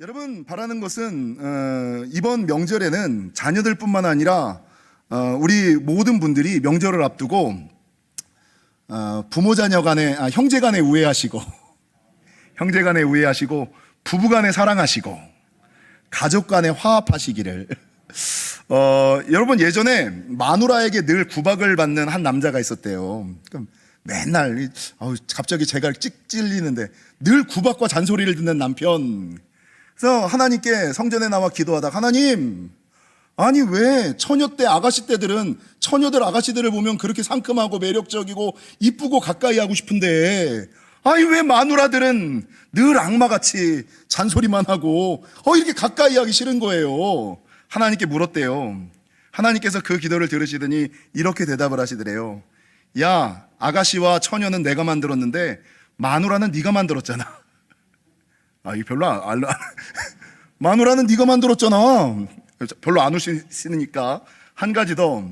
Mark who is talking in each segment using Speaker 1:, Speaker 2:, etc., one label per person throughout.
Speaker 1: 여러분 바라는 것은 이번 명절에는 자녀들뿐만 아니라 우리 모든 분들이 명절을 앞두고 부모 자녀 간에 형제 간에 우애하시고 형제 간에 우애하시고 부부 간에 사랑하시고 가족 간에 화합하시기를. 여러분 예전에 마누라에게 늘 구박을 받는 한 남자가 있었대요. 맨날 갑자기 제가 찍 찔리는데 늘 구박과 잔소리를 듣는 남편. 그래서 하나님께 성전에 나와 기도하다가 하나님, 아니 왜 처녀 아가씨들을 보면 그렇게 상큼하고 매력적이고 이쁘고 가까이 하고 싶은데 아니 왜 마누라들은 늘 악마같이 잔소리만 하고 이렇게 가까이 하기 싫은 거예요. 하나님께 물었대요. 하나님께서 그 기도를 들으시더니 이렇게 대답을 하시더래요. 야, 아가씨와 처녀는 내가 만들었는데 마누라는 네가 만들었잖아. 이 별로 마누라는 네가 만들었잖아. 별로 안 오시니까 한 가지 더.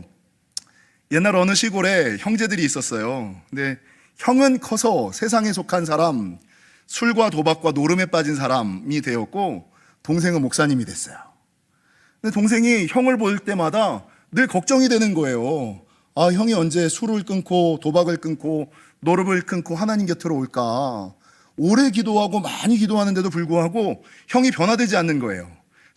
Speaker 1: 옛날 어느 시골에 형제들이 있었어요. 근데 형은 커서 세상에 속한 사람, 술과 도박과 노름에 빠진 사람이 되었고 동생은 목사님이 됐어요. 근데 동생이 형을 볼 때마다 늘 걱정이 되는 거예요. 형이 언제 술을 끊고 도박을 끊고 노름을 끊고 하나님 곁으로 올까? 오래 기도하고 많이 기도하는데도 불구하고 형이 변화되지 않는 거예요.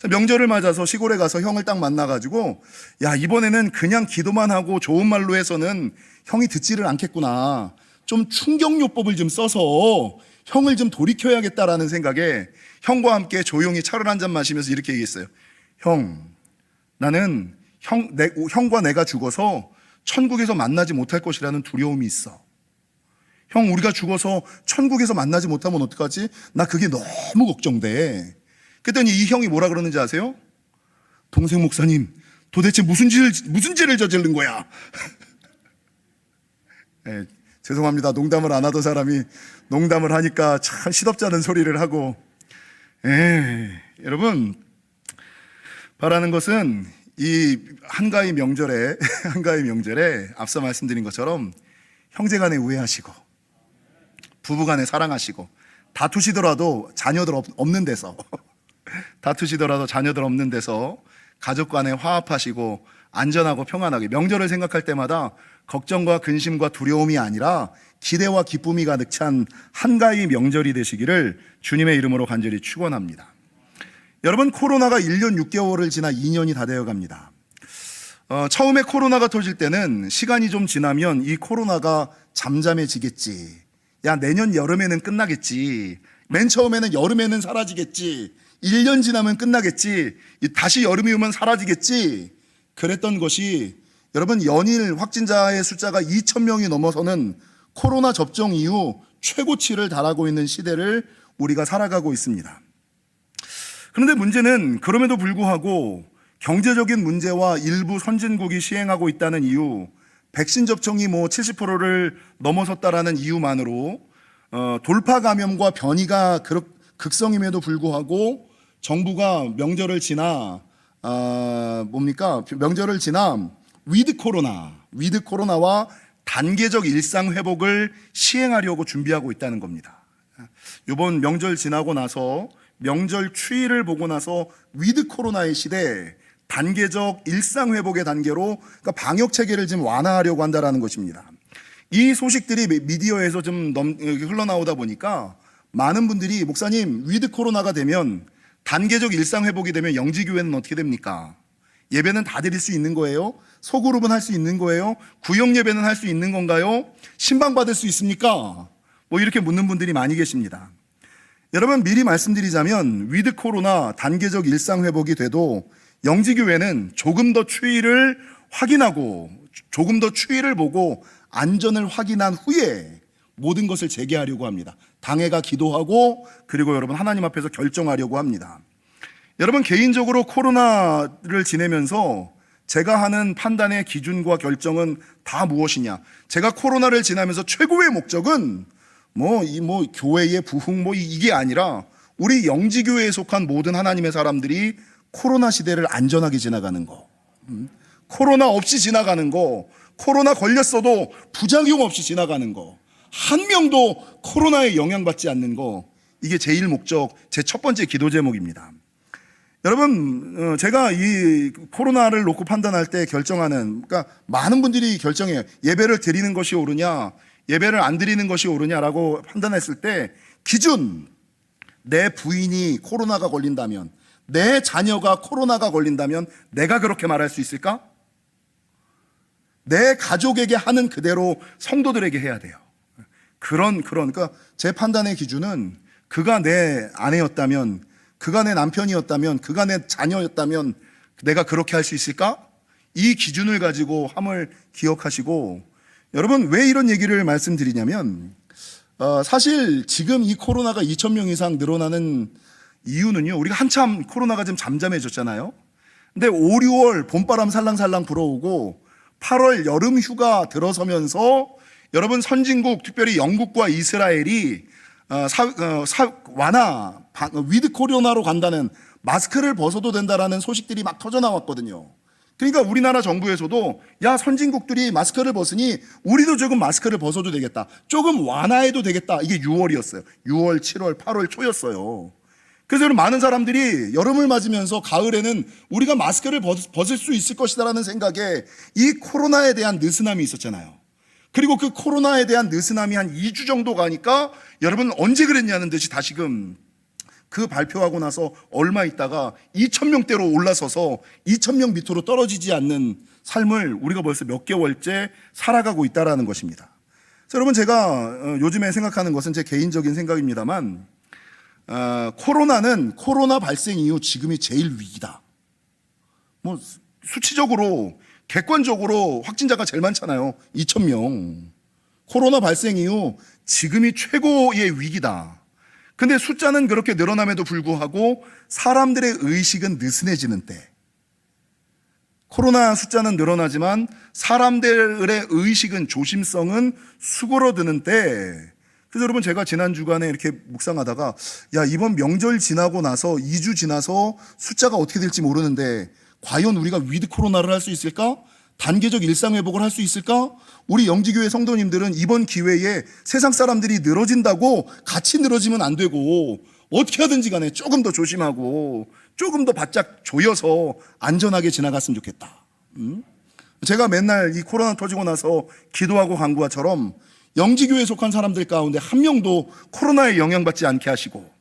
Speaker 1: 명절을 맞아서 시골에 가서 형을 딱 만나가지고 야, 이번에는 그냥 기도만 하고 좋은 말로 해서는 형이 듣지를 않겠구나. 좀 충격요법을 좀 써서 형을 좀 돌이켜야겠다라는 생각에 형과 함께 조용히 차를 한 잔 마시면서 이렇게 얘기했어요. 형, 나는 형과 내가 죽어서 천국에서 만나지 못할 것이라는 두려움이 있어. 형, 우리가 죽어서 천국에서 만나지 못하면 어떡하지? 나 그게 너무 걱정돼. 그랬더니 이 형이 뭐라 그러는지 아세요? 동생 목사님, 도대체 무슨 죄를 저지른 거야? 네, 죄송합니다. 농담을 안 하던 사람이 농담을 하니까 참 시덥잖은 소리를 하고. 여러분, 바라는 것은 이 한가위 명절에 앞서 말씀드린 것처럼 형제 간에 우애하시고 부부 간에 사랑하시고 다투시더라도 자녀들 없는 데서 가족 간에 화합하시고 안전하고 평안하게 명절을 생각할 때마다 걱정과 근심과 두려움이 아니라 기대와 기쁨이 가득 찬 한가위 명절이 되시기를 주님의 이름으로 간절히 축원합니다. 여러분, 코로나가 1년 6개월을 지나 2년이 다 되어 갑니다. 처음에 코로나가 터질 때는 시간이 좀 지나면 이 코로나가 잠잠해지겠지. 야, 내년 여름에는 끝나겠지. 맨 처음에는 여름에는 사라지겠지. 1년 지나면 끝나겠지. 다시 여름이 오면 사라지겠지. 그랬던 것이 여러분, 연일 확진자의 숫자가 2,000명이 넘어서는 코로나 접종 이후 최고치를 달하고 있는 시대를 우리가 살아가고 있습니다. 그런데 문제는 그럼에도 불구하고 경제적인 문제와 일부 선진국이 시행하고 있다는 이유, 백신 접종이 70%를 넘어섰다라는 이유만으로 돌파 감염과 변이가 극성임에도 불구하고 정부가 명절을 지나 위드 코로나와 단계적 일상 회복을 시행하려고 준비하고 있다는 겁니다. 이번 명절 지나고 나서 명절 추이를 보고 나서 위드 코로나의 시대, 단계적 일상 회복의 단계로 그러니까 방역 체계를 지금 완화하려고 한다라는 것입니다. 이 소식들이 미디어에서 좀 흘러나오다 보니까 많은 분들이 목사님, 위드 코로나가 되면 단계적 일상 회복이 되면 영지교회는 어떻게 됩니까? 예배는 다 드릴 수 있는 거예요? 소그룹은 할 수 있는 거예요? 구역 예배는 할 수 있는 건가요? 신방받을 수 있습니까? 이렇게 묻는 분들이 많이 계십니다. 여러분, 미리 말씀드리자면 위드 코로나 단계적 일상 회복이 돼도 영지교회는 조금 더 추이를 확인하고 조금 더 추이를 보고 안전을 확인한 후에 모든 것을 재개하려고 합니다. 당회가 기도하고 그리고 여러분 하나님 앞에서 결정하려고 합니다. 여러분, 개인적으로 코로나를 지내면서 제가 하는 판단의 기준과 결정은 다 무엇이냐? 제가 코로나를 지나면서 최고의 목적은 교회의 부흥 이게 아니라 우리 영지교회에 속한 모든 하나님의 사람들이 코로나 시대를 안전하게 지나가는 거, 코로나 없이 지나가는 거, 코로나 걸렸어도 부작용 없이 지나가는 거, 한 명도 코로나에 영향받지 않는 거, 이게 제일 목적, 제 첫 번째 기도 제목입니다. 여러분, 제가 이 코로나를 놓고 판단할 때 결정하는, 그러니까 많은 분들이 결정해요. 예배를 드리는 것이 옳으냐, 예배를 안 드리는 것이 옳으냐라고 판단했을 때 기준, 내 부인이 코로나가 걸린다면, 내 자녀가 코로나가 걸린다면 내가 그렇게 말할 수 있을까? 내 가족에게 하는 그대로 성도들에게 해야 돼요. 그러니까 제 판단의 기준은 그가 내 아내였다면, 그가 내 남편이었다면, 그가 내 자녀였다면 내가 그렇게 할 수 있을까? 이 기준을 가지고 함을 기억하시고, 여러분 왜 이런 얘기를 말씀드리냐면 사실 지금 이 코로나가 2,000명 이상 늘어나는 이유는요, 우리가 한참 코로나가 좀 잠잠해졌잖아요. 근데 5, 6월 봄바람 살랑살랑 불어오고 8월 여름 휴가 들어서면서 여러분 선진국, 특별히 영국과 이스라엘이 위드 코로나로 간다는, 마스크를 벗어도 된다라는 소식들이 막 터져 나왔거든요. 그러니까 우리나라 정부에서도 야, 선진국들이 마스크를 벗으니 우리도 조금 마스크를 벗어도 되겠다, 조금 완화해도 되겠다. 이게 6월이었어요. 6월, 7월, 8월 초였어요. 그래서 많은 사람들이 여름을 맞으면서 가을에는 우리가 마스크를 벗을 수 있을 것이다라는 생각에 이 코로나에 대한 느슨함이 있었잖아요. 그리고 그 코로나에 대한 느슨함이 한 2주 정도 가니까 여러분 언제 그랬냐는 듯이 다시금 그 발표하고 나서 얼마 있다가 2,000명대로 올라서서 2,000명 밑으로 떨어지지 않는 삶을 우리가 벌써 몇 개월째 살아가고 있다라는 것입니다. 그래서 여러분 제가 요즘에 생각하는 것은 제 개인적인 생각입니다만 코로나는 코로나 발생 이후 지금이 제일 위기다. 뭐 수치적으로 객관적으로 확진자가 제일 많잖아요. 2,000명. 코로나 발생 이후 지금이 최고의 위기다. 근데 숫자는 그렇게 늘어남에도 불구하고 사람들의 의식은 느슨해지는 때, 코로나 숫자는 늘어나지만 사람들의 의식은, 조심성은 수그러드는 때, 그래서 여러분 제가 지난 주간에 이렇게 묵상하다가 야, 이번 명절 지나고 나서 2주 지나서 숫자가 어떻게 될지 모르는데 과연 우리가 위드 코로나를 할 수 있을까? 단계적 일상회복을 할 수 있을까? 우리 영지교회 성도님들은 이번 기회에 세상 사람들이 늘어진다고 같이 늘어지면 안 되고 어떻게 하든지 간에 조금 더 조심하고 조금 더 바짝 조여서 안전하게 지나갔으면 좋겠다. 제가 맨날 이 코로나 터지고 나서 기도하고 간 것처럼 영지교회에 속한 사람들 가운데 한 명도 코로나에 영향받지 않게 하시고,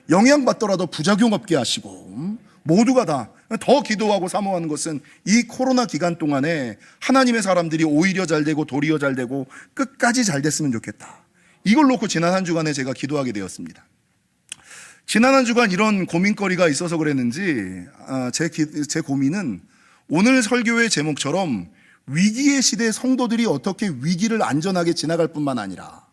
Speaker 1: 영향받더라도 부작용 없게 하시고, 모두가 다 더 기도하고 사모하는 것은 이 코로나 기간 동안에 하나님의 사람들이 오히려 잘 되고 도리어 잘 되고 끝까지 잘 됐으면 좋겠다. 이걸 놓고 지난 한 주간에 제가 기도하게 되었습니다. 지난 한 주간 이런 고민거리가 있어서 그랬는지 제 고민은 오늘 설교의 제목처럼 위기의 시대 성도들이 어떻게 위기를 안전하게 지나갈 뿐만 아니라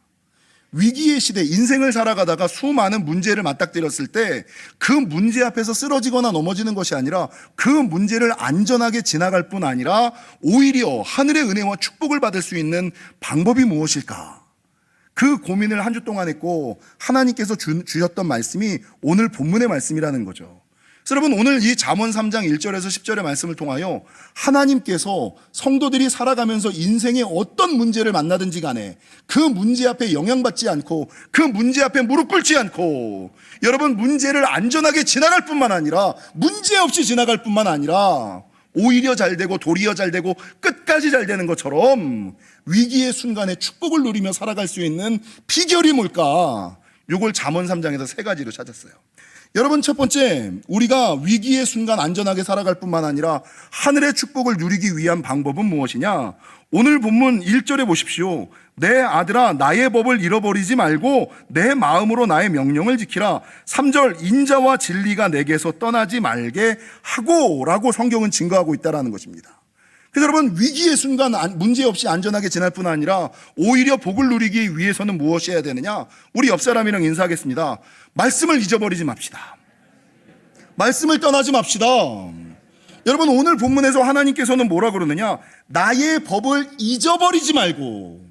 Speaker 1: 위기의 시대, 인생을 살아가다가 수많은 문제를 맞닥뜨렸을 때 그 문제 앞에서 쓰러지거나 넘어지는 것이 아니라 그 문제를 안전하게 지나갈 뿐 아니라 오히려 하늘의 은혜와 축복을 받을 수 있는 방법이 무엇일까? 그 고민을 한 주 동안 했고 하나님께서 주셨던 말씀이 오늘 본문의 말씀이라는 거죠. 그래서 여러분 오늘 이 잠언 3장 1절에서 10절의 말씀을 통하여 하나님께서 성도들이 살아가면서 인생의 어떤 문제를 만나든지 간에 그 문제 앞에 영향받지 않고 그 문제 앞에 무릎 꿇지 않고 여러분 문제를 안전하게 지나갈 뿐만 아니라 문제 없이 지나갈 뿐만 아니라 오히려 잘 되고 도리어 잘 되고 끝까지 잘 되는 것처럼 위기의 순간에 축복을 누리며 살아갈 수 있는 비결이 뭘까? 이걸 잠언 3장에서 세 가지로 찾았어요. 여러분 첫 번째, 우리가 위기의 순간 안전하게 살아갈 뿐만 아니라 하늘의 축복을 누리기 위한 방법은 무엇이냐? 오늘 본문 1절에 보십시오. 내 아들아 나의 법을 잃어버리지 말고 내 마음으로 나의 명령을 지키라. 3절 인자와 진리가 내게서 떠나지 말게 하고 라고 성경은 증거하고 있다는 것입니다. 그래서 여러분 위기의 순간 문제없이 안전하게 지날 뿐 아니라 오히려 복을 누리기 위해서는 무엇이 해야 되느냐? 우리 옆 사람이랑 인사하겠습니다. 말씀을 잊어버리지 맙시다. 말씀을 떠나지 맙시다. 여러분 오늘 본문에서 하나님께서는 뭐라 그러느냐? 나의 법을 잊어버리지 말고.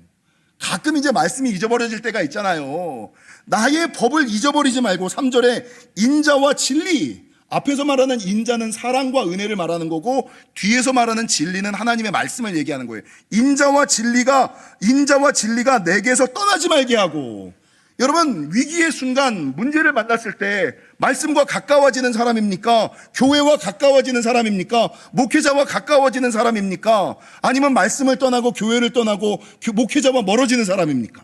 Speaker 1: 가끔 이제 말씀이 잊어버려질 때가 있잖아요. 나의 법을 잊어버리지 말고 3절에 인자와 진리, 앞에서 말하는 인자는 사랑과 은혜를 말하는 거고 뒤에서 말하는 진리는 하나님의 말씀을 얘기하는 거예요. 인자와 진리가 내게서 떠나지 말게 하고, 여러분, 위기의 순간 문제를 만났을 때 말씀과 가까워지는 사람입니까? 교회와 가까워지는 사람입니까? 목회자와 가까워지는 사람입니까? 아니면 말씀을 떠나고 교회를 떠나고 목회자와 멀어지는 사람입니까?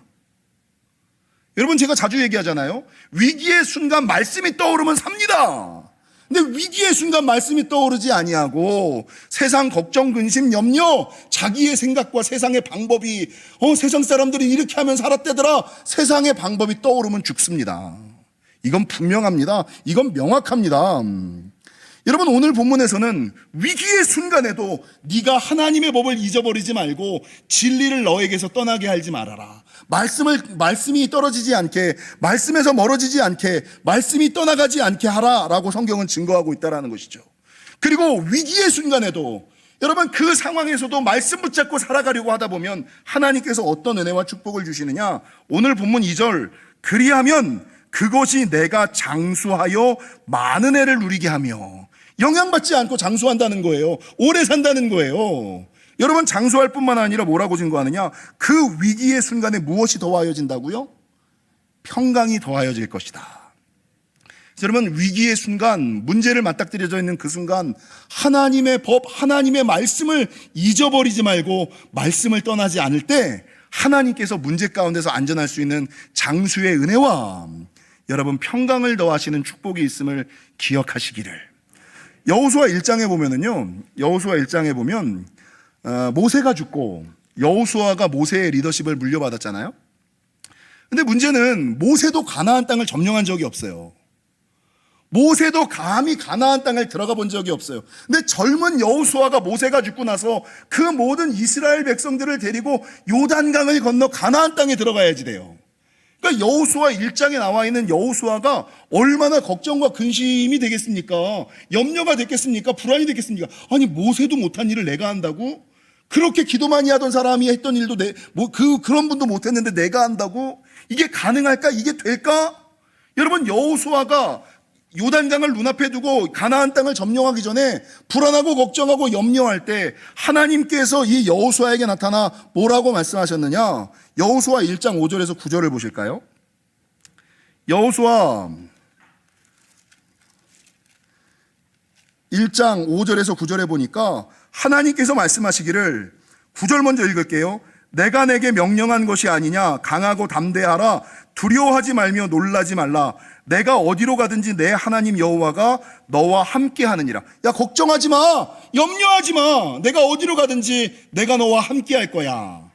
Speaker 1: 여러분, 제가 자주 얘기하잖아요. 위기의 순간 말씀이 떠오르면 삽니다. 근데 위기의 순간 말씀이 떠오르지 아니하고 세상 걱정, 근심, 염려, 자기의 생각과 세상의 방법이 세상 사람들이 이렇게 하면 살았대더라. 세상의 방법이 떠오르면 죽습니다. 이건 분명합니다. 이건 명확합니다. 여러분, 오늘 본문에서는 위기의 순간에도 네가 하나님의 법을 잊어버리지 말고 진리를 너에게서 떠나게 하지 말아라. 말씀이 떨어지지 않게, 말씀에서 멀어지지 않게, 말씀이 떠나가지 않게 하라라고 성경은 증거하고 있다는 것이죠. 그리고 위기의 순간에도 여러분, 그 상황에서도 말씀 붙잡고 살아가려고 하다 보면 하나님께서 어떤 은혜와 축복을 주시느냐? 오늘 본문 2절, 그리하면 그것이 내가 장수하여 많은 해를 누리게 하며, 영향받지 않고 장수한다는 거예요. 오래 산다는 거예요. 여러분, 장수할 뿐만 아니라 뭐라고 증거하느냐? 그 위기의 순간에 무엇이 더하여진다고요? 평강이 더하여질 것이다. 여러분, 위기의 순간, 문제를 맞닥뜨려져 있는 그 순간 하나님의 법, 하나님의 말씀을 잊어버리지 말고 말씀을 떠나지 않을 때 하나님께서 문제 가운데서 안전할 수 있는 장수의 은혜와 여러분 평강을 더하시는 축복이 있음을 기억하시기를. 여호수아 1장에 보면은요, 여호수아 1장에 보면 모세가 죽고 여호수아가 모세의 리더십을 물려받았잖아요. 근데 문제는 모세도 가나안 땅을 점령한 적이 없어요. 모세도 감히 가나안 땅을 들어가 본 적이 없어요. 근데 젊은 여호수아가 모세가 죽고 나서 그 모든 이스라엘 백성들을 데리고 요단강을 건너 가나안 땅에 들어가야지 돼요. 그러니까 여호수아 1장에 나와 있는 여호수아가 얼마나 걱정과 근심이 되겠습니까? 염려가 됐겠습니까? 불안이 됐겠습니까? 아니, 모세도 못한 일을 내가 한다고? 그렇게 기도 많이 하던 사람이 했던 일도 그런 분도 못했는데 내가 한다고? 이게 가능할까? 이게 될까? 여러분, 여호수아가 요단강을 눈앞에 두고 가나안 땅을 점령하기 전에 불안하고 걱정하고 염려할 때 하나님께서 이 여호수아에게 나타나 뭐라고 말씀하셨느냐? 여호수아 1장 5절에서 9절을 보실까요? 여호수아 1장 5절에서 9절에 보니까 하나님께서 말씀하시기를, 9절 먼저 읽을게요. 내가 내게 명령한 것이 아니냐? 강하고 담대하라. 두려워하지 말며 놀라지 말라. 내가 어디로 가든지 내 하나님 여호와가 너와 함께 하느니라. 야, 걱정하지 마. 염려하지 마. 내가 어디로 가든지 내가 너와 함께 할 거야.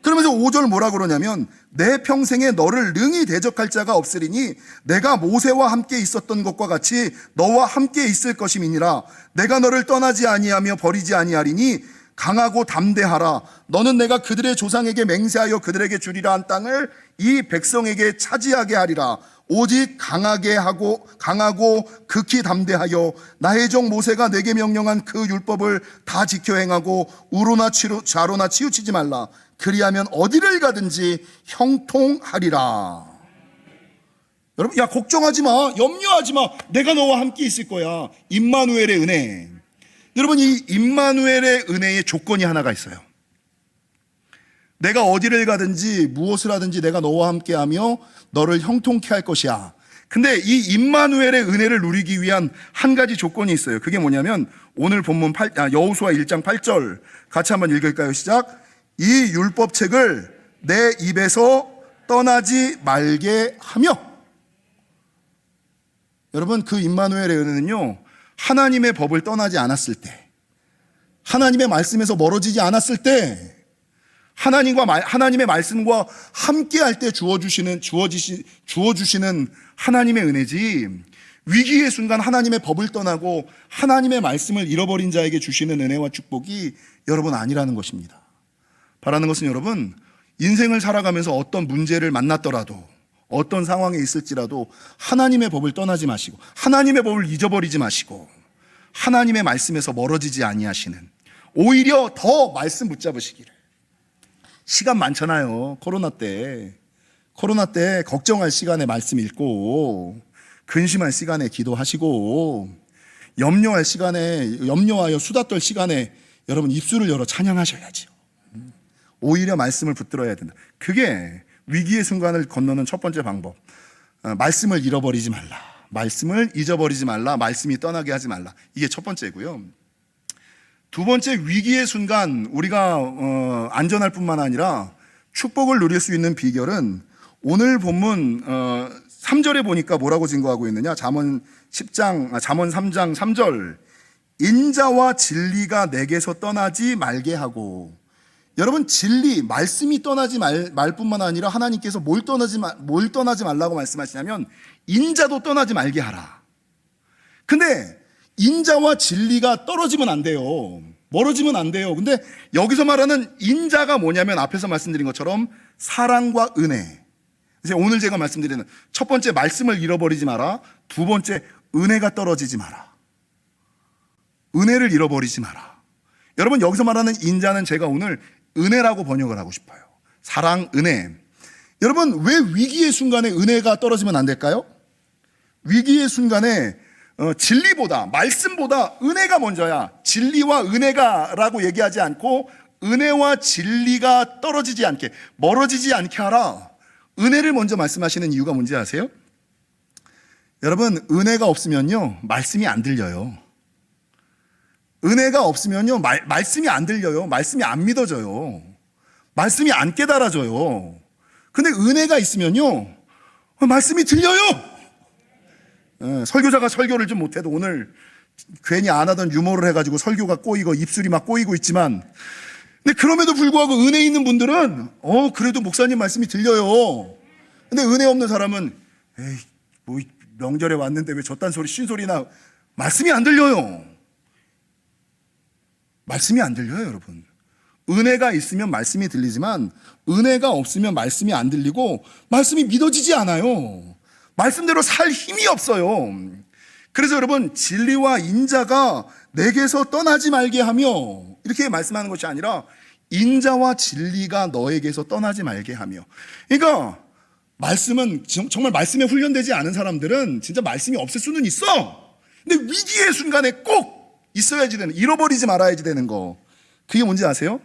Speaker 1: 그러면서 5절 뭐라 그러냐면, 내 평생에 너를 능히 대적할 자가 없으리니 내가 모세와 함께 있었던 것과 같이 너와 함께 있을 것임이니라. 내가 너를 떠나지 아니하며 버리지 아니하리니 강하고 담대하라. 너는 내가 그들의 조상에게 맹세하여 그들에게 주리라 한 땅을 이 백성에게 차지하게 하리라. 오직 강하고 극히 담대하여 나의 종 모세가 내게 명령한 그 율법을 다 지켜 행하고 우로나 좌로나 치우치지 말라. 그리하면 어디를 가든지 형통하리라. 여러분, 야, 걱정하지 마. 염려하지 마. 내가 너와 함께 있을 거야. 임마누엘의 은혜. 여러분, 이 임마누엘의 은혜의 조건이 하나가 있어요. 내가 어디를 가든지 무엇을 하든지 내가 너와 함께하며 너를 형통케 할 것이야. 근데 이 임마누엘의 은혜를 누리기 위한 한 가지 조건이 있어요. 그게 뭐냐면 오늘 본문 여호수아 1장 8절 같이 한번 읽을까요? 시작. 이 율법책을 내 입에서 떠나지 말게 하며. 여러분, 그 임마누엘의 은혜는요, 하나님의 법을 떠나지 않았을 때, 하나님의 말씀에서 멀어지지 않았을 때, 하나님의 말씀과 함께 할 때 주어주시는 하나님의 은혜지, 위기의 순간 하나님의 법을 떠나고 하나님의 말씀을 잃어버린 자에게 주시는 은혜와 축복이 여러분 아니라는 것입니다. 바라는 것은 여러분, 인생을 살아가면서 어떤 문제를 만났더라도, 어떤 상황에 있을지라도 하나님의 법을 떠나지 마시고 하나님의 법을 잊어버리지 마시고 하나님의 말씀에서 멀어지지 아니하시는, 오히려 더 말씀 붙잡으시기를. 시간 많잖아요. 코로나 때 걱정할 시간에 말씀 읽고, 근심할 시간에 기도하시고, 염려하여 수다 떨 시간에 여러분 입술을 열어 찬양하셔야죠. 오히려 말씀을 붙들어야 된다. 그게 위기의 순간을 건너는 첫 번째 방법, 말씀을 잃어버리지 말라. 말씀을 잊어버리지 말라. 말씀이 떠나게 하지 말라. 이게 첫 번째고요. 두 번째, 위기의 순간 우리가 안전할 뿐만 아니라 축복을 누릴 수 있는 비결은 오늘 본문 3절에 보니까 뭐라고 증거하고 있느냐. 잠언 3장 3절, 인자와 진리가 내게서 떠나지 말게 하고. 여러분, 진리, 말씀이 떠나지 말 뿐만 아니라 하나님께서 뭘 떠나지 말라고 말씀하시냐면 인자도 떠나지 말게 하라. 근데 인자와 진리가 떨어지면 안 돼요. 멀어지면 안 돼요. 근데 여기서 말하는 인자가 뭐냐면 앞에서 말씀드린 것처럼 사랑과 은혜. 그래서 오늘 제가 말씀드리는 첫 번째, 말씀을 잃어버리지 마라. 두 번째, 은혜가 떨어지지 마라. 은혜를 잃어버리지 마라. 여러분, 여기서 말하는 인자는 제가 오늘 은혜라고 번역을 하고 싶어요. 사랑, 은혜. 여러분, 왜 위기의 순간에 은혜가 떨어지면 안 될까요? 위기의 순간에 진리보다, 말씀보다 은혜가 먼저야. 진리와 은혜가 라고 얘기하지 않고 은혜와 진리가 떨어지지 않게, 멀어지지 않게 하라. 은혜를 먼저 말씀하시는 이유가 뭔지 아세요? 여러분, 은혜가 없으면요 말씀이 안 들려요. 은혜가 없으면요 말씀이 안 들려요. 말씀이 안 믿어져요. 말씀이 안 깨달아져요. 근데 은혜가 있으면요 말씀이 들려요. 설교자가 설교를 좀 못해도 오늘 괜히 안 하던 유머를 해가지고 설교가 꼬이고 입술이 막 꼬이고 있지만, 근데 그럼에도 불구하고 은혜 있는 분들은 그래도 목사님 말씀이 들려요. 근데 은혜 없는 사람은 에이 뭐 명절에 왔는데 왜 저딴 소리 쉰소리나. 말씀이 안 들려요. 말씀이 안 들려요, 여러분. 은혜가 있으면 말씀이 들리지만 은혜가 없으면 말씀이 안 들리고 말씀이 믿어지지 않아요. 말씀대로 살 힘이 없어요. 그래서 여러분, 진리와 인자가 내게서 떠나지 말게 하며, 이렇게 말씀하는 것이 아니라 인자와 진리가 너에게서 떠나지 말게 하며. 그러니까 말씀은 정말 말씀에 훈련되지 않은 사람들은 진짜 말씀이 없을 수는 있어. 근데 위기의 순간에 꼭 있어야지 되는, 잃어버리지 말아야지 되는 거, 그게 뭔지 아세요?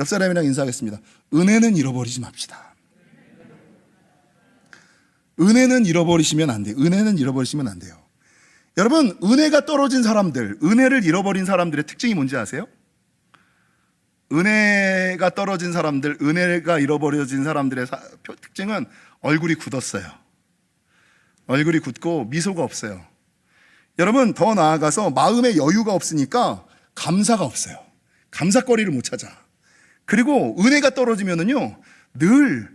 Speaker 1: 옆 사람이랑 인사하겠습니다. 은혜는 잃어버리지 맙시다. 은혜는 잃어버리시면 안 돼요. 은혜는 잃어버리시면 안 돼요. 여러분, 은혜가 떨어진 사람들, 은혜를 잃어버린 사람들의 특징이 뭔지 아세요? 은혜가 떨어진 사람들, 은혜가 잃어버려진 사람들의 특징은 얼굴이 굳었어요. 얼굴이 굳고 미소가 없어요. 여러분, 더 나아가서 마음의 여유가 없으니까 감사가 없어요. 감사거리를 못 찾아. 그리고 은혜가 떨어지면은요 늘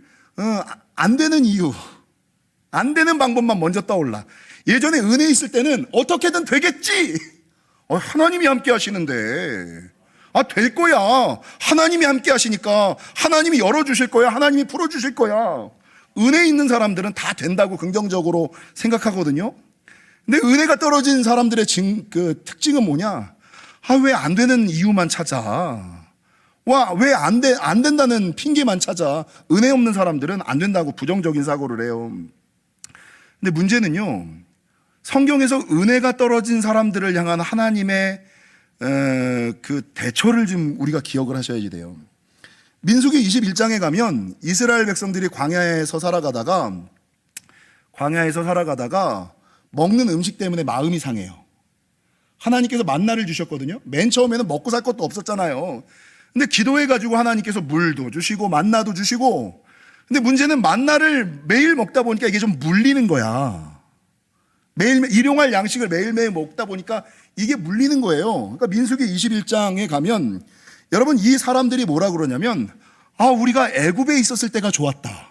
Speaker 1: 안 되는 이유, 안 되는 방법만 먼저 떠올라. 예전에 은혜 있을 때는 어떻게든 되겠지. 하나님이 함께 하시는데 될 거야. 하나님이 함께 하시니까 하나님이 열어주실 거야. 하나님이 풀어주실 거야. 은혜 있는 사람들은 다 된다고 긍정적으로 생각하거든요. 근데 은혜가 떨어진 사람들의 특징은 뭐냐? 왜 안 되는 이유만 찾아? 왜 안 된다는 핑계만 찾아? 은혜 없는 사람들은 안 된다고 부정적인 사고를 해요. 근데 문제는요, 성경에서 은혜가 떨어진 사람들을 향한 하나님의 그 대처를 좀 우리가 기억을 하셔야 돼요. 민수기 21장에 가면 이스라엘 백성들이 광야에서 살아가다가 먹는 음식 때문에 마음이 상해요. 하나님께서 만나를 주셨거든요. 맨 처음에는 먹고 살 것도 없었잖아요. 근데 기도해가지고 하나님께서 물도 주시고 만나도 주시고, 근데 문제는 만나를 매일 먹다 보니까 이게 좀 물리는 거야. 매일매일 일용할 양식을 매일매일 먹다 보니까 이게 물리는 거예요. 그러니까 민수기 21장에 가면 여러분, 이 사람들이 뭐라 그러냐면 우리가 애굽에 있었을 때가 좋았다.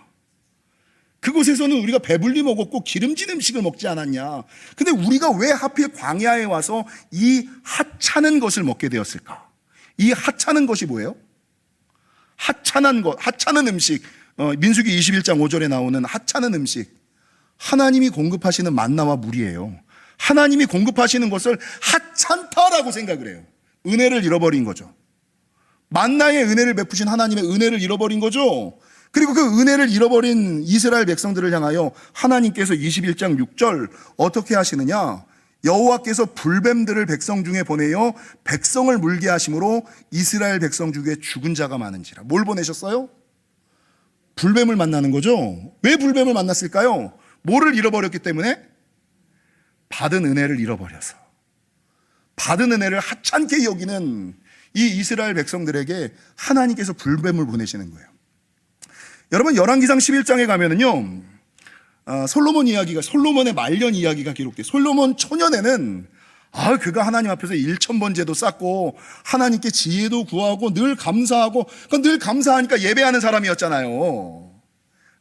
Speaker 1: 그곳에서는 우리가 배불리 먹었고 기름진 음식을 먹지 않았냐. 근데 우리가 왜 하필 광야에 와서 이 하찮은 것을 먹게 되었을까? 이 하찮은 것이 뭐예요? 하찮은 음식. 민수기 21장 5절에 나오는 하찮은 음식. 하나님이 공급하시는 만나와 물이에요. 하나님이 공급하시는 것을 하찮다라고 생각을 해요. 은혜를 잃어버린 거죠. 만나의 은혜를 베푸신 하나님의 은혜를 잃어버린 거죠. 그리고 그 은혜를 잃어버린 이스라엘 백성들을 향하여 하나님께서 21장 6절 어떻게 하시느냐? 여호와께서 불뱀들을 백성 중에 보내어 백성을 물게 하심으로 이스라엘 백성 중에 죽은 자가 많은지라. 뭘 보내셨어요? 불뱀을 만나는 거죠. 왜 불뱀을 만났을까요? 뭐를 잃어버렸기 때문에? 받은 은혜를 잃어버려서. 받은 은혜를 하찮게 여기는 이 이스라엘 백성들에게 하나님께서 불뱀을 보내시는 거예요. 여러분, 열왕기상 11장에 가면은요, 솔로몬의 말년 이야기가 기록돼요. 솔로몬 초년에는 그가 하나님 앞에서 1000번 제도 쌓고 하나님께 지혜도 구하고 늘 감사하고, 늘 감사하니까 예배하는 사람이었잖아요.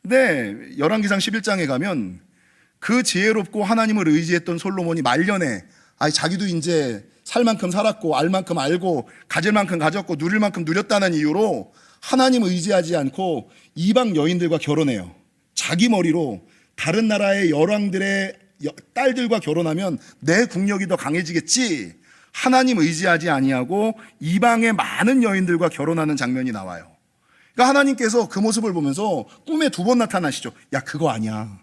Speaker 1: 근데 열왕기상 11장에 가면 그 지혜롭고 하나님을 의지했던 솔로몬이 말년에 자기도 이제 살 만큼 살았고 알 만큼 알고 가질 만큼 가졌고 누릴 만큼 누렸다는 이유로 하나님 의지하지 않고 이방 여인들과 결혼해요. 자기 머리로 다른 나라의 열왕들의 딸들과 결혼하면 내 국력이 더 강해지겠지, 하나님 의지하지 아니하고 이방의 많은 여인들과 결혼하는 장면이 나와요. 그러니까 하나님께서 그 모습을 보면서 꿈에 2번 나타나시죠. 야, 그거 아니야.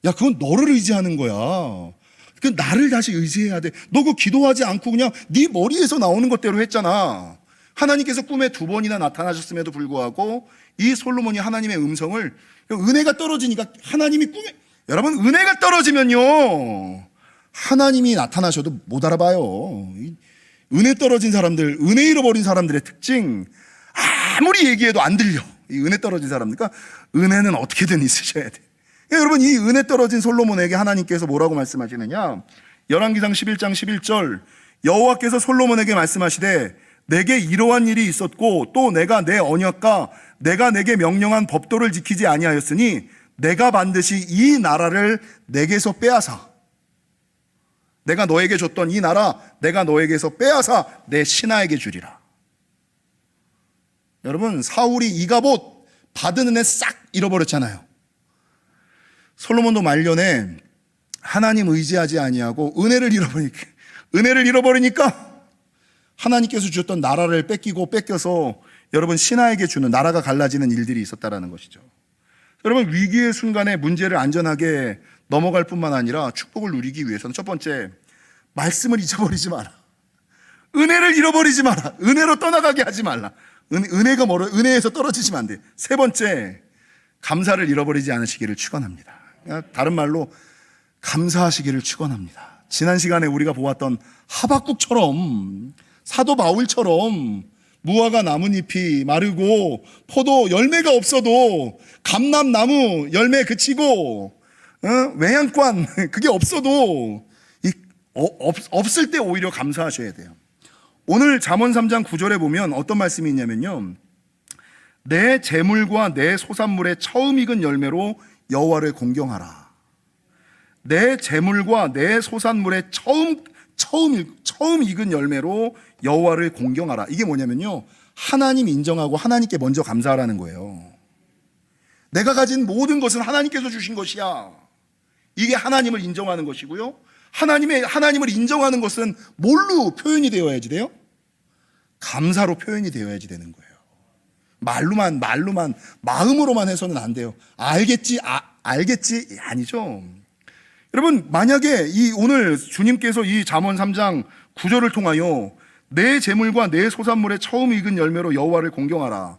Speaker 1: 야, 그건 너를 의지하는 거야. 그 나를 다시 의지해야 돼. 너 그거 기도하지 않고 그냥 네 머리에서 나오는 것대로 했잖아. 하나님께서 꿈에 2번이나 나타나셨음에도 불구하고 이 솔로몬이 하나님의 음성을, 은혜가 떨어지니까 하나님이 꿈에, 여러분, 은혜가 떨어지면요 하나님이 나타나셔도 못 알아봐요. 은혜 떨어진 사람들, 은혜 잃어버린 사람들의 특징, 아무리 얘기해도 안 들려. 이 은혜 떨어진 사람들. 그러니까 은혜는 어떻게든 있으셔야 돼. 여러분, 이 은혜 떨어진 솔로몬에게 하나님께서 뭐라고 말씀하시느냐? 열왕기상 11장 11절, 여호와께서 솔로몬에게 말씀하시되 내게 이러한 일이 있었고 또 내가 내 언약과 내가 내게 명령한 법도를 지키지 아니하였으니 내가 반드시 이 나라를 내게서 빼앗아, 내가 너에게 줬던 이 나라 내가 너에게서 빼앗아 내 신하에게 주리라. 여러분, 사울이 이가봇 받은 은혜 싹 잃어버렸잖아요. 솔로몬도 말년에 하나님 의지하지 아니하고 은혜를 잃어버리니까 하나님께서 주셨던 나라를 뺏겨서 여러분 신하에게 주는, 나라가 갈라지는 일들이 있었다라는 것이죠. 여러분, 위기의 순간에 문제를 안전하게 넘어갈 뿐만 아니라 축복을 누리기 위해서는 첫 번째, 말씀을 잊어버리지 마라. 은혜를 잃어버리지 마라. 은혜로 떠나가게 하지 말라. 은혜에서 떨어지시면 안 돼. 세 번째, 감사를 잃어버리지 않으시기를 축원합니다. 다른 말로 감사하시기를 축원합니다. 지난 시간에 우리가 보았던 하박국처럼, 사도 바울처럼 무화과 나뭇잎이 마르고 포도 열매가 없어도, 감람나무 열매 그치고 외양간 그게 없어도 없을 때 오히려 감사하셔야 돼요. 오늘 잠언 3장 9절에 보면 어떤 말씀이 있냐면요, 내 재물과 내 소산물의 처음 익은 열매로 여호와를 공경하라. 내 재물과 내 소산물의 처음 익은 열매로 여호와를 공경하라. 이게 뭐냐면요, 하나님 인정하고 하나님께 먼저 감사하라는 거예요. 내가 가진 모든 것은 하나님께서 주신 것이야. 이게 하나님을 인정하는 것이고요. 하나님을 인정하는 것은 뭘로 표현이 되어야지 돼요? 감사로 표현이 되어야지 되는 거예요. 말로만 마음으로만 해서는 안 돼요. 알겠지 아니죠. 여러분, 만약에 오늘 주님께서 이 잠언 3장 9절을 통하여 내 재물과 내 소산물의 처음 익은 열매로 여호와를 공경하라.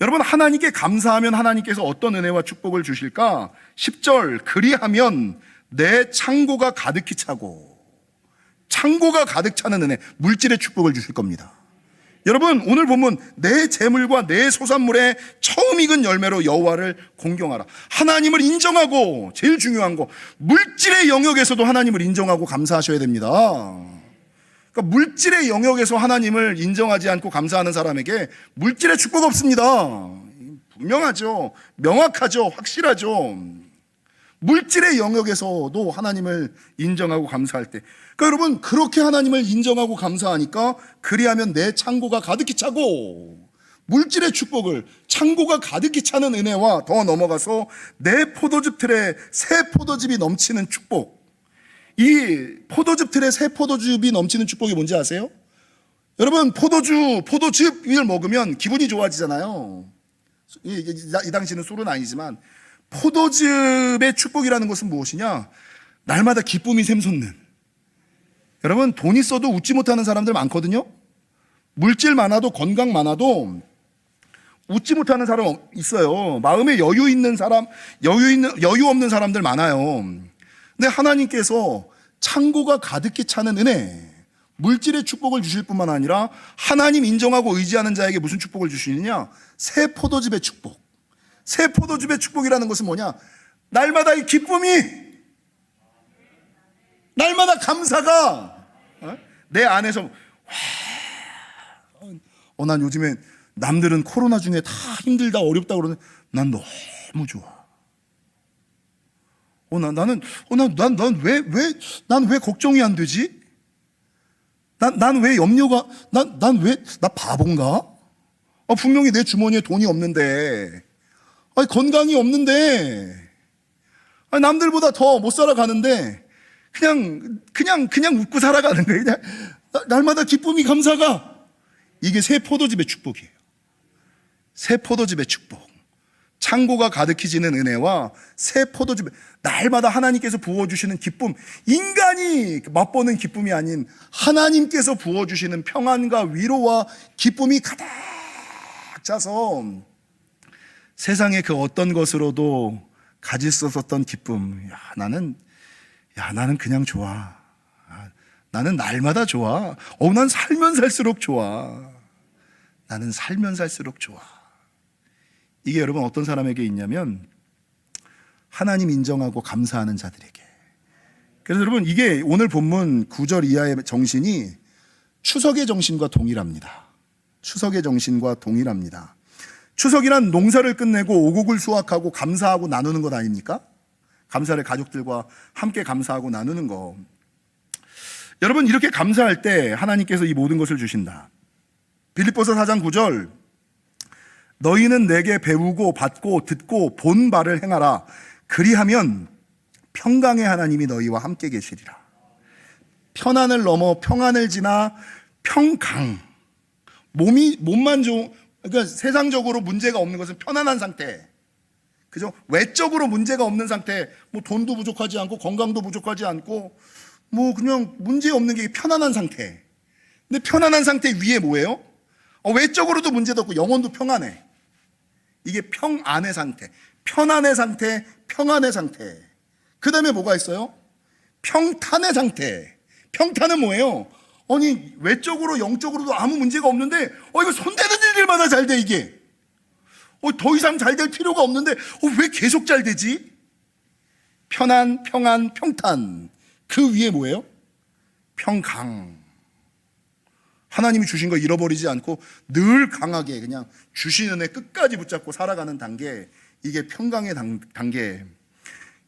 Speaker 1: 여러분, 하나님께 감사하면 하나님께서 어떤 은혜와 축복을 주실까? 10절, 그리하면 내 창고가 가득히 차고, 창고가 가득 차는 은혜, 물질의 축복을 주실 겁니다. 여러분, 오늘 보면 내 재물과 내 소산물의 처음 익은 열매로 여호와를 공경하라. 하나님을 인정하고, 제일 중요한 거, 물질의 영역에서도 하나님을 인정하고 감사하셔야 됩니다. 그러니까 물질의 영역에서 하나님을 인정하지 않고 감사하는 사람에게 물질의 축복 없습니다. 분명하죠. 명확하죠. 확실하죠. 물질의 영역에서도 하나님을 인정하고 감사할 때, 그러니까 여러분, 그렇게 하나님을 인정하고 감사하니까 그리하면 내 창고가 가득히 차고, 물질의 축복을, 창고가 가득히 차는 은혜와 더 넘어가서 내 포도즙 틀에 새 포도즙이 넘치는 축복. 이 포도즙 틀에 새 포도즙이 넘치는 축복이 뭔지 아세요? 여러분, 포도즙을 먹으면 기분이 좋아지잖아요. 이 당시는 술은 아니지만, 포도즙의 축복이라는 것은 무엇이냐? 날마다 기쁨이 샘솟는. 여러분, 돈 있어도 웃지 못하는 사람들 많거든요. 물질 많아도, 건강 많아도 웃지 못하는 사람 있어요. 마음에 여유 있는 사람, 여유 없는 사람들 많아요. 근데 하나님께서 창고가 가득히 차는 은혜, 물질의 축복을 주실 뿐만 아니라 하나님 인정하고 의지하는 자에게 무슨 축복을 주시느냐? 새 포도즙의 축복. 새 포도즙의 축복이라는 것은 뭐냐? 날마다 이 기쁨이, 날마다 감사가 내 안에서, 난 요즘에 남들은 코로나 중에 다 힘들다 어렵다 그러는데 난 너무 좋아. 난 왜 걱정이 안 되지? 난 왜 염려가, 나 바본가? 분명히 내 주머니에 돈이 없는데, 건강이 없는데, 남들보다 더 못 살아가는데, 그냥 웃고 살아가는 거예요. 그냥, 날마다 기쁨이 감사가. 이게 새 포도즙의 축복이에요. 새 포도즙의 축복. 창고가 가득히 지는 은혜와 새 포도즙, 날마다 하나님께서 부어주시는 기쁨, 인간이 맛보는 기쁨이 아닌 하나님께서 부어주시는 평안과 위로와 기쁨이 가득 차서 세상의 그 어떤 것으로도 가질 수 없었던 기쁨. 나는 그냥 좋아. 나는 날마다 좋아. 난 살면 살수록 좋아. 나는 살면 살수록 좋아. 이게 여러분 어떤 사람에게 있냐면 하나님 인정하고 감사하는 자들에게. 그래서 여러분 이게 오늘 본문 9절 이하의 정신이 추석의 정신과 동일합니다. 추석의 정신과 동일합니다. 추석이란 농사를 끝내고 오곡을 수확하고 감사하고 나누는 것 아닙니까? 감사를 가족들과 함께 감사하고 나누는 거. 여러분 이렇게 감사할 때 하나님께서 이 모든 것을 주신다. 빌립보서 4장 9절, 너희는 내게 배우고 받고 듣고 본 바를 행하라. 그리하면 평강의 하나님이 너희와 함께 계시리라. 편안을 넘어 평안을 지나 평강. 몸만 그러니까 세상적으로 문제가 없는 것은 편안한 상태. 그죠? 외적으로 문제가 없는 상태. 돈도 부족하지 않고 건강도 부족하지 않고 그냥 문제 없는 게 편안한 상태. 근데 편안한 상태 위에 뭐예요? 외적으로도 문제도 없고 영혼도 평안해. 이게 평안의 상태, 편안의 상태, 평안의 상태. 그 다음에 뭐가 있어요? 평탄의 상태. 평탄은 뭐예요? 외적으로 영적으로도 아무 문제가 없는데 이거 손대는 일마다 잘 돼. 이게 더 이상 잘 될 필요가 없는데 왜 계속 잘 되지? 편안, 평안, 평탄. 그 위에 뭐예요? 평강. 하나님이 주신 거 잃어버리지 않고 늘 강하게 그냥 주신 은혜 끝까지 붙잡고 살아가는 단계, 이게 평강의 단계.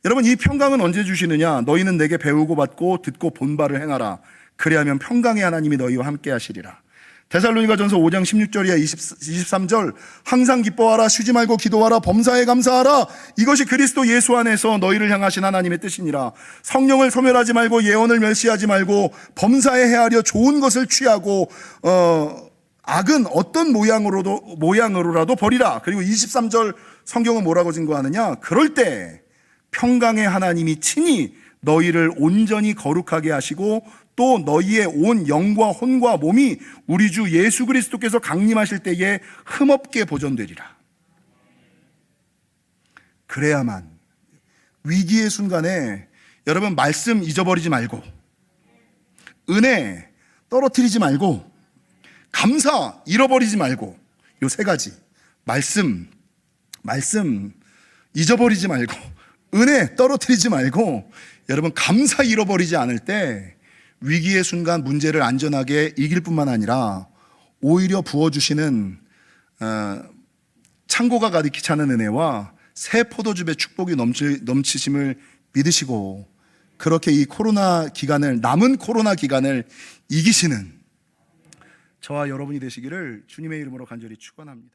Speaker 1: 여러분 이 평강은 언제 주시느냐? 너희는 내게 배우고 받고 듣고 본 바를 행하라. 그리하면 평강의 하나님이 너희와 함께 하시리라. 데살로니가전서 5장 16절 이하 23절, 항상 기뻐하라, 쉬지 말고 기도하라, 범사에 감사하라. 이것이 그리스도 예수 안에서 너희를 향하신 하나님의 뜻이니라. 성령을 소멸하지 말고 예언을 멸시하지 말고 범사에 헤아려 좋은 것을 취하고 악은 어떤 모양으로라도 버리라. 그리고 23절 성경은 뭐라고 증거하느냐? 그럴 때 평강의 하나님이 친히 너희를 온전히 거룩하게 하시고 또 너희의 온 영과 혼과 몸이 우리 주 예수 그리스도께서 강림하실 때에 흠없게 보존되리라. 그래야만 위기의 순간에 여러분 말씀 잊어버리지 말고, 은혜 떨어뜨리지 말고, 감사 잃어버리지 말고, 요 세 가지 말씀 잊어버리지 말고, 은혜 떨어뜨리지 말고, 여러분 감사 잃어버리지 않을 때 위기의 순간 문제를 안전하게 이길 뿐만 아니라 오히려 부어주시는 창고가 가득히 차는 은혜와 새 포도즙의 축복이 넘치심을 믿으시고, 그렇게 이 남은 코로나 기간을 이기시는 저와 여러분이 되시기를 주님의 이름으로 간절히 축원합니다.